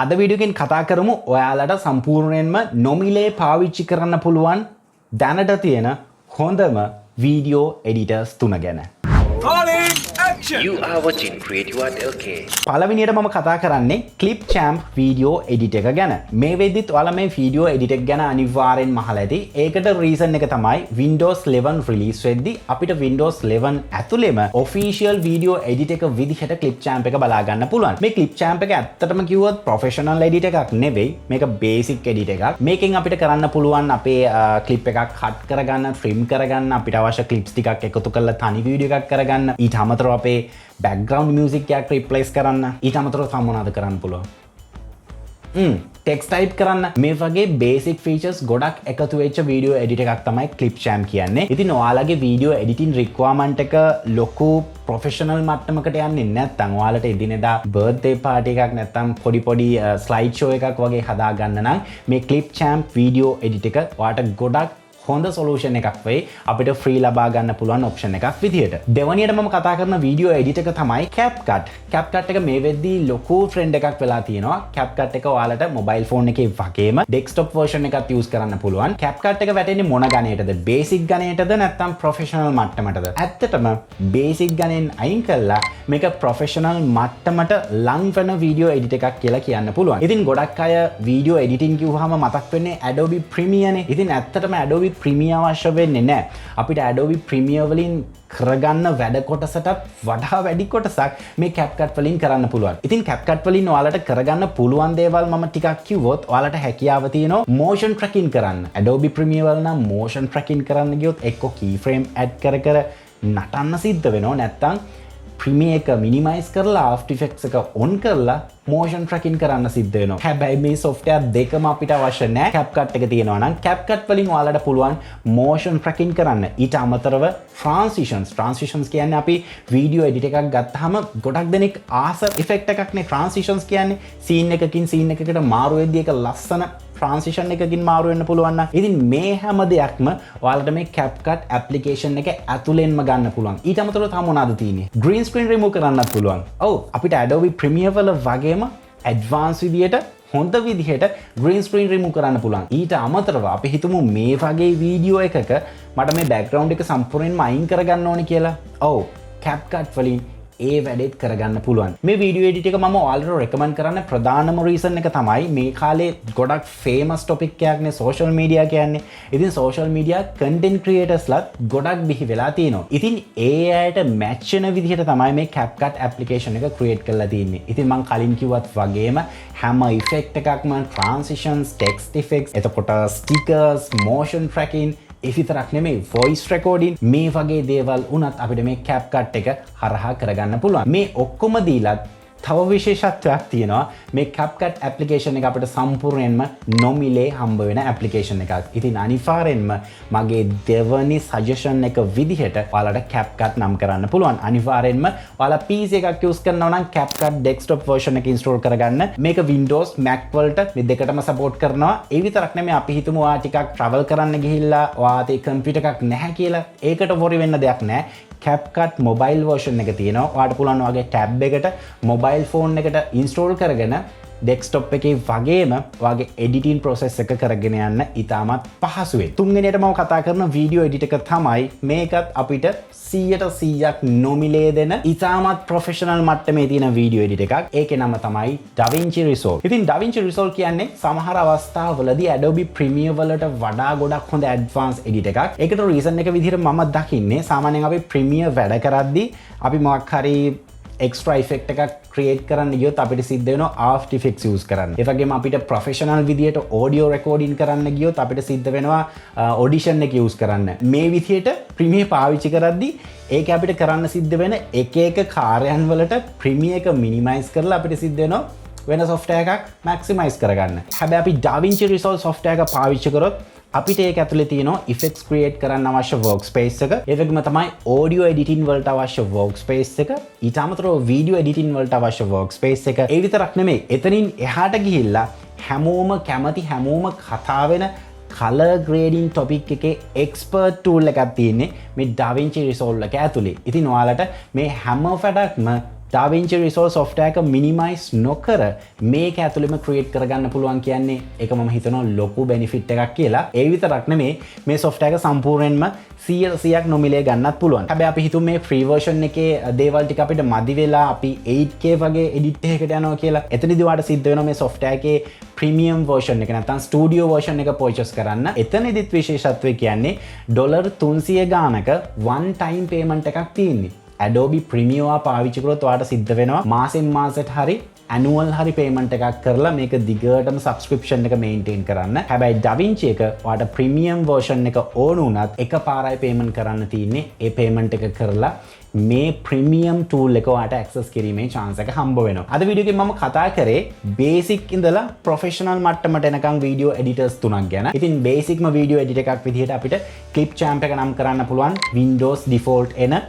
අද වීඩියෝ එකෙන් කතා කරමු ඔයාලට සම්පූර්ණයෙන්ම නොමිලේ පාවිච්චි කරන්න පුළුවන් දැනට තියෙන හොඳම වීඩියෝ එඩිටර්ස් 3 ගැන. You are watching CREATIVEARTLK. පළවෙනියට මම කතා කරන්නේ ClipChamp වීඩියෝ එඩිට් එක ගැන. මේ වෙද්දිත් ඔයාලා මේ වීඩියෝ එඩිට් එක ගැන අනිවාර්යෙන්ම අහලා ඇති. ඒකට රීසන් එක තමයි Windows 11 රිලීස් වෙද්දි අපිට Windows 11 ඇතුළේම official වීඩියෝ එඩිට් එක විදිහට ClipChamp එක බලා ගන්න පුළුවන්. මේ ClipChamp එක ඇත්තටම කිව්වොත් professional edit එකක් නෙවෙයි. මේක basic edit එකක්. මේකෙන් අපිට කරන්න පුළුවන් අපේ clip එකක් cut කරගන්න, trim කරගන්න, අපිට අවශ්‍ය clips ටිකක් එකතු කරලා තනි වීඩියෝ එකක් කරගන්න. ඊට අමතරව අපේ background music එකක් replace කරන්න. ඊට අමතරව තව මොනවද කරන්න පුළුවන්? text type කරන්න. මේ වගේ basic features ගොඩක් එකතු වෙච්ච වීඩියෝ edit එකක් තමයි ClipChamp කියන්නේ. ඉතින් ඔයාලගේ වීඩියෝ editing requirement එක ලොකු professional මට්ටමකට යන්නේ නැත්නම් ඔයාලට එදිනෙදා birthday party එකක් නැත්නම් පොඩි slide show එකක් වගේ හදා ගන්න නම් මේ ClipChamp වීඩියෝ edit එක ඔයාලට ගොඩක් හොඳ සොලූෂන් එකක් වෙයි. අපිට ෆ්‍රී ලබා ගන්න පුළුවන් ඔප්ෂන් එකක් විදියට. දෙවනියට මම කතා කරන වීඩියෝ එඩිට් එක තමයි CapCut. CapCut එක මේ වෙද්දී ලොකු ට්‍රෙන්ඩ් එකක් වෙලා තියෙනවා. CapCut එක ඔයාලට මොබයිල් ෆෝන් එකේ වගේම ඩෙස්ක්ටොප් version එකත් යූස් කරන්න පුළුවන්. CapCut එක වැටෙන්නේ මොන ගණයටද? බේසික් ගණයටද නැත්නම් ප්‍රොෆෙෂනල් මට්ටමටද? ඇත්තටම බේසික් ගණයෙන් අයින් කළා මේක ප්‍රොෆෙෂනල් මට්ටමට ලං වෙන වීඩියෝ එඩිට් එකක් කියලා කියන්න පුළුවන්. ඉතින් ගොඩක් අය වීඩියෝ එඩිටින් කිව්වහම මතක් වෙන්නේ Adobe Premiere නේ. ඉතින් ඇත්තටම Adobe Premiere අවශ්‍ය වෙන්නේ නැහැ. අපිට Adobe Premiere වලින් කරගන්න වැඩ කොටසටත් වඩා වැඩි කොටසක් මේ CapCut වලින් කරන්න පුළුවන්. ඉතින් CapCut වලින් ඔයාලට කරගන්න පුළුවන් දේවල් මම ටිකක් කිව්වොත් ඔයාලට හැකියාව තියෙනවා motion tracking කරන්න. Adobe Premiere වල නම් motion tracking කරන්න ගියොත් එක්ක keyframe add කර නටන්න සිද්ධ වෙනවා. නැත්තම් Premiere එක minimize කරලා After Effects එක on කරලා motion tracking කරන්න සිද්ධ වෙනවා. හැබැයි මේ software දෙකම අපිට අවශ්‍ය නැහැ. CapCut එක තියෙනවා නම් CapCut වලින් ඔයාලට පුළුවන් motion tracking කරන්න. ඊට අමතරව transitions කියන්නේ අපි වීඩියෝ එඩිට් එකක් ගත්තාම ගොඩක් දෙනෙක් ආස effect එකක් නේ transitions කියන්නේ. scene එකකින් scene එකකට මාරු වෙද්දී ඒක ලස්සන transition එකකින් මාරු වෙන්න පුළුවන් නම් ඉතින් මේ හැම දෙයක්ම ඔයාලට මේ CapCut application එක ඇතුළෙන්ම ගන්න පුළුවන්. ඊට අමතරව තව මොනවද තියෙන්නේ? green screen remove කරන්නත් පුළුවන්. ඔව් අපිට Adobe Premiere වල වගේම advanced විදියට හොඳ විදිහට green screen remove කරන්න පුළුවන්. ඊට අමතරව අපි හිතමු මේ වගේ වීඩියෝ එකක මට මේ background එක සම්පූර්ණයෙන්ම අයින් කරගන්න ඕනේ කියලා. ඔව් CapCut වලින් ඒ වැඩේත් කරගන්න පුළුවන්. මේ වීඩියෝ එඩිට් එක මම ඔයාලට රෙකමන්ඩ් කරන්න ප්‍රධානම රීසන් එක තමයි මේ කාලේ ගොඩක් ෆේමස් ටොපික් එකක් නේ සෝෂල් මීඩියා කියන්නේ. ඉතින් සෝෂල් මීඩියා කන්ටෙන්ට් ක්‍රියේටර්ස්ලාත් ගොඩක් බිහි වෙලා තියෙනවා. ඉතින් ඒ අයට මැච් වෙන විදිහට තමයි මේ CapCut application එක ක්‍රියේට් කරලා තියෙන්නේ. ඉතින් මම කලින් කිව්වත් වගේම හැම ඉෆෙක්ට් එකක්ම transitions, text effects, එතකොට stickers, motion tracking ඒ විතරක් නෙමෙයි voice recording මේ වගේ දේවල් උනත් අපිට මේ CapCut එක හරහා කරගන්න පුළුවන්. මේ ඔක්කොම දීලත් තව විශේෂත්වයක් තියෙනවා. මේ CapCut application එක අපිට සම්පූර්ණයෙන්ම නොමිලේ හම්බ වෙන application එකක්. ඉතින් අනිවාර්යෙන්ම මගේ දෙවනි suggestion එක විදිහට ඔයාලට CapCut නම් කරන්න පුළුවන්. අනිවාර්යෙන්ම ඔයාලා PC එකක් use කරනවා නම් CapCut desktop version එක install කරගන්න. මේක Windows, Mac වලට මේ දෙකටම support කරනවා. ඒ විතරක් නෙමෙයි අපි හිතමු ඔයා ටිකක් travel කරන්න ගිහිල්ලා ඔයාට computer එකක් නැහැ කියලා. ඒකට worry වෙන්න දෙයක් නැහැ. CapCut mobile version එක තියෙනවා. ඔයාලට පුළුවන් ඔයාගේ tab එකට mobile phone එකට install කරගෙන desktop එකේ වගේම ඔයාගේ editing process එක කරගෙන යන්න ඉතාමත් පහසුයි. තුන්වෙනියට මම කතා කරන video edit එක තමයි මේකත් අපිට 100% නොමිලේ දෙන ඉතාමත් professional මට්ටමේ තියෙන video edit එකක්. ඒකේ නම තමයි DaVinci Resolve. ඉතින් DaVinci Resolve කියන්නේ සමහර අවස්ථාවලදී Adobe Premiere වලට වඩා ගොඩක් හොඳ advanced edit එකක්. ඒකට reason එක විදිහට මම දකින්නේ සාමාන්‍යයෙන් අපි Premiere වැඩ කරද්දී අපි මොකක් හරි extra effect එකක් create කරන්න ගියොත් අපිට සිද්ධ වෙනවා After Effects use කරන්න. ඒ වගේම අපිට professional විදියට audio recording කරන්න ගියොත් අපිට සිද්ධ වෙනවා audition එක use කරන්න. මේ විදියට Premiere පාවිච්චි කරද්දී ඒක අපිට කරන්න සිද්ධ වෙන එක කාර්යයන් වලට Premiere එක minimize කරලා අපිට සිද්ධ වෙනවා වෙන software එකක් maximize කරගන්න. හැබැයි අපි DaVinci Resolve software එක පාවිච්චි කරොත් අපිට ඒක ඇතුලේ තියෙනවා effects create කරන්න අවශ්‍ය workspace එක. ඒ වගේම තමයි audio editing වලට අවශ්‍ය workspace එක. ඊට අමතරව video editing වලට අවශ්‍ය workspace එක. ඒ විතරක් නෙමෙයි. එතනින් එහාට ගිහිල්ලා හැමෝම කැමති හැමෝම කතා වෙන color grading topic එකේ expert tool එකක් තියෙන්නේ මේ DaVinci Resolve එක ඇතුලේ. ඉතින් ඔයාලට මේ හැම වැඩක්ම DaVinci Resolve software එක minimize නොකර මේක ඇතුළෙම create කරගන්න පුළුවන් කියන්නේ ඒක මම හිතනවා ලොකු benefit එකක් කියලා. ඒ විතරක් නෙමෙයි මේ software එක සම්පූර්ණයෙන්ම 100ක් නොමිලේ ගන්නත් පුළුවන්. හැබැයි අපි හිතුව මේ free version එකේ දේවල් ටික අපිට මදි වෙලා අපි 8K වගේ edit එකකට යනවා කියලා. එතනදී ඔයාලට සිද්ධ වෙනවා මේ software එකේ premium version එක නැත්නම් studio version එක purchase කරන්න. එතනදිත් විශේෂත්වය කියන්නේ $300 ගානක one time payment එකක් තියෙන්නේ. Adobe Premiere පාවිච්චි කරොත් ඔයාලට සිද්ධ වෙනවා මාසෙන් මාසෙට හරි annual හරි payment එකක් කරලා මේක දිගටම subscription එක maintain කරන්න. හැබැයි DaVinci එක ඔයාලට premium version එක ඕන වුණත් එකපාරයි payment කරන්න තියෙන්නේ. ඒ payment එක කරලා මේ premium tool එක ඔයාලට access කිරීමේ chance එක හම්බ වෙනවා. අද වීඩියෝ එකේ මම කතා කරේ basic ඉඳලා professional මට්ටමට එනකම් video editors තුනක් ගැන. ඉතින් basicම video edit එකක් විදිහට අපිට clip champ එක නම් කරන්න පුළුවන් Windows default එන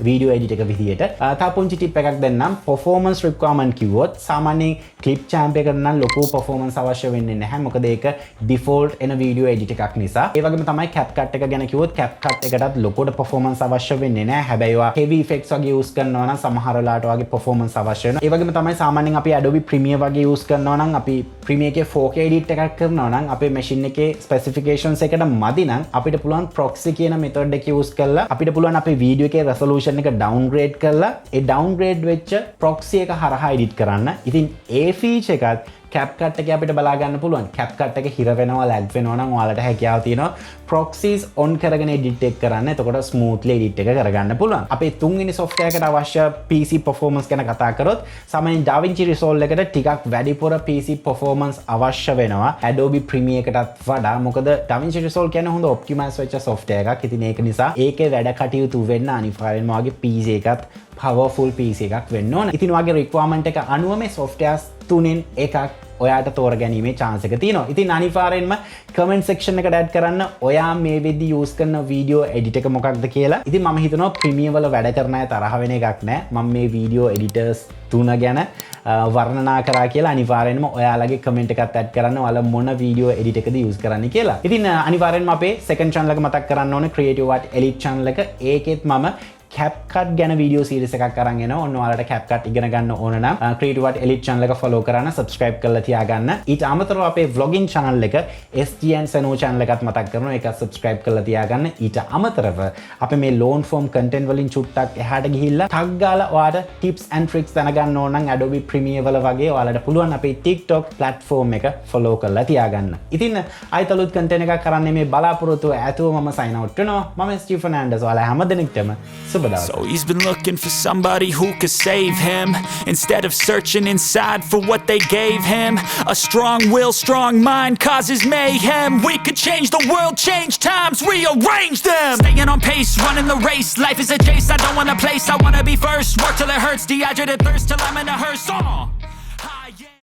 video edit එක විදිහට. තා පුංචි tip එකක් දෙන්නම්. performance requirement කිව්වොත් සාමාන්‍යයෙන් clip champ එකට නම් ලොකු performance අවශ්‍ය වෙන්නේ නැහැ. මොකද ඒක default එන video edit එකක් නිසා. ඒ වගේම තමයි CapCut එක ගැන කිව්වොත් CapCut එකටත් ලොකුට performance අවශ්‍ය වෙන්නේ නැහැ. හැබැයි ඔයා heavy effects වගේ use කරනවා නම් සමහර වෙලාවට ඔයාගේ performance අවශ්‍ය වෙනවා. ඒ වගේම තමයි සාමාන්‍යයෙන් අපි Adobe Premiere වගේ use කරනවා නම් අපි Premiere එකේ 4K edit එකක් කරනවා නම් අපේ machine එකේ specifications එකට මදි නම් අපිට පුළුවන් proxy කියන method එක use කරලා අපිට පුළුවන් අපේ video එකේ resolution එක downgrade කරලා ඒ downgrade වෙච්ච proxy එක හරහා edit කරන්න. ඉතින් ඒ feature එකත් CapCut එකේ අපිට බලා ගන්න පුළුවන්. CapCut එක හිර වෙනවා lag වෙනවා නම් ඔයාලට හැකියාව තියෙනවා proxies on කරගෙන edit එක කරන්න. එතකොට smoothly edit එක කරගන්න පුළුවන්. අපේ තුන්වෙනි software එකට අවශ්‍ය PC performance ගැන කතා කරොත් සාමාන්‍යයෙන් DaVinci Resolve එකට ටිකක් වැඩිපුර PC performance අවශ්‍ය වෙනවා Adobe Premiere එකටත් වඩා. මොකද DaVinci Resolve කියන්නේ හොඳ optimize වෙච්ච software එකක්. ඉතින් ඒක නිසා ඒකේ වැඩ කටයුතු වෙන්න අනිවාර්යෙන්ම ඔයාගේ PC එකත් powerful PC එකක් වෙන්න ඕන. ඉතින් ඔයාගේ requirement එක අනුව මේ softwares තුනෙන් එකක් ඔයාට තෝරගැනීමේ chance එක තියෙනවා. ඉතින් අනිවාර්යෙන්ම comment section එකට add කරන්න ඔයා මේ වෙද්දි use කරන video edit එක මොකක්ද කියලා. ඉතින් මම හිතනවා Premiere වල වැඩ කරන අය තරහ වෙන එකක් නෑ. මම මේ video editors තුන ගැන වර්ණනා කරා කියලා අනිවාර්යෙන්ම ඔයාලගේ comment එකත් add කරන්න. ඔයාලා මොන video edit එකද use කරන්නේ කියලා. ඉතින් අනිවාර්යෙන්ම අපේ second channel එක මතක් කරන්න ඕනේ CREATIVEARTLK channel එක. ඒකෙත් මම CapCut ගැන video series එකක් අරන් එනවා. ඔන්න ඔයාලට CapCut ඉගෙන ගන්න ඕන නම් CREATIVEARTLK channel එක follow කරන්න, subscribe කරලා තියාගන්න. ඊට අමතරව අපේ vlogging channel එක SGN Seno channel එකත් මතක් කරනවා. ඒකත් subscribe කරලා තියාගන්න. ඊට අමතරව අපේ මේ long form content වලින් චුට්ටක් එහාට ගිහිල්ලා ටග් ගාලා ඔයාලට tips and tricks දැනගන්න ඕන නම් Adobe Premiere වල වගේ ඔයාලට පුළුවන් අපේ TikTok platform එක follow කරලා තියාගන්න. ඉතින් ආයෙත් අලුත් content එකක් කරන්නේ මේ බලාපොරොත්තුව ඇතුව මම sign out වෙනවා. මම Steve Fernandez. ඔයාලා හැමදෙනෙක්ටම So he's been looking for somebody who could save him, instead of searching inside for what they gave him. A strong will, strong mind causes mayhem. We could change the world, change times, rearrange them. Staying on pace, running the race. Life is a chase, I don't want a place, I wanna be first. Work till it hurts, dehydrated thirst till I'm in a hearse.